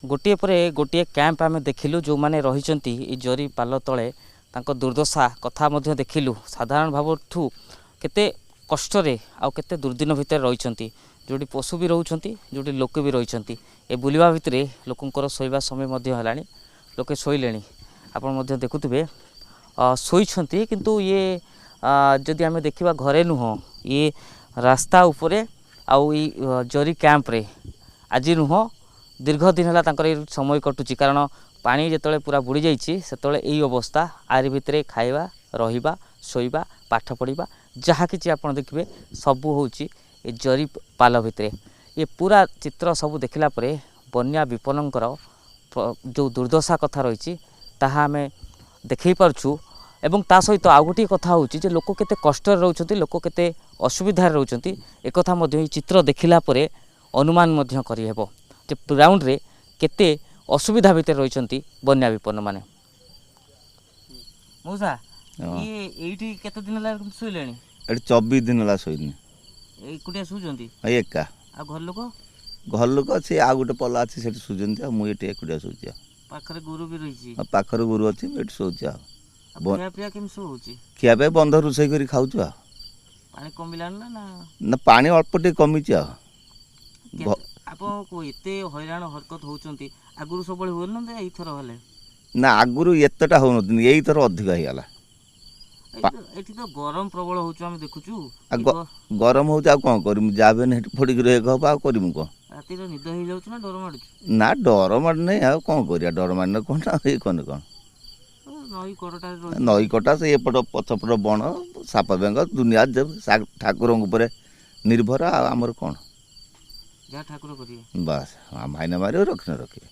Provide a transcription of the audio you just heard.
गोटे पर गोटे कैंप आम देखिलु जो मैंने रही जरी पाल तले दुर्दशा कथा देखिलु साधारण भाव केते कष्टरे आउ केते दुर्दिन भितर रही जोटी पशु भी रोचंती जोटी लोक भी रही ए बुलवा भितर लोकंर शोवा समय है लोके शोले आपण देखुवे शोइछंती किंतु ये जदि आम देखा घरे नुह ये रास्ता उपरे आउ जरी कैंप रे आज नुह दीर्घ दिन है समय कटुची कारण पानी जिते पूरा बुड़ी जाइए से यही अवस्था आरि भितर खाइबा रहिबा शोइबा पाठ पढ़ा जहाँ कि आप देखिए सबू हूँ जरी पाल भितर ये पूरा चित्र सब देखला बन्या विपन्नकर जो दुर्दशा कथा रही आम देख पारछु एवं ता सहित आउ गोटे कथा हूँ लोक केते कष्ट रोचंती लोक केते असुविधा रोचंती एक चित्र देखला अनुमान करहब जे ग्राउंड रे केते असुविधा भितर रही बन्या विपन्न माने मौसा ये एठी केते दिन ला सोइलेनी एठी 24 दिन ला सोइनी एकुटिया सुजंती एका आ घर लोक से आ गोटे पला अछि सेठी सुजंती आ मु एठी एकुटिया सोइछि पाखरे गुरु भी रहिछि पाखरे गुरु अछि एठी सोइछि आ खिया पिया केम सो होछि खिया पे बंध रुसई करी खाउछु आ पानी कमिलान ना ना पानी अल्प टे कमिछि आ आप को एते हैरान हरकत होचंती आगुरु सब बळे होन ना एई थरो हले ना आगुरु एतटा होन एई थरो अधिक हियाला एठी तो गरम प्रबल होचु हम देखुचु गरम होचा कोन करिम जाबे ने फोड़ी के रहे कहबा करिम को राती रो निद ही जाउछ ना डर माडुछ ना डर माड नै आ कोन करिया डर माडने कोन ए कोन नई कटा से एपट पछपट बण साप बेंग दुनिया ठाकुर निर्भर आमर कौन जहाँ ठाकुर करिए बस मायना मारे रखने रखिए।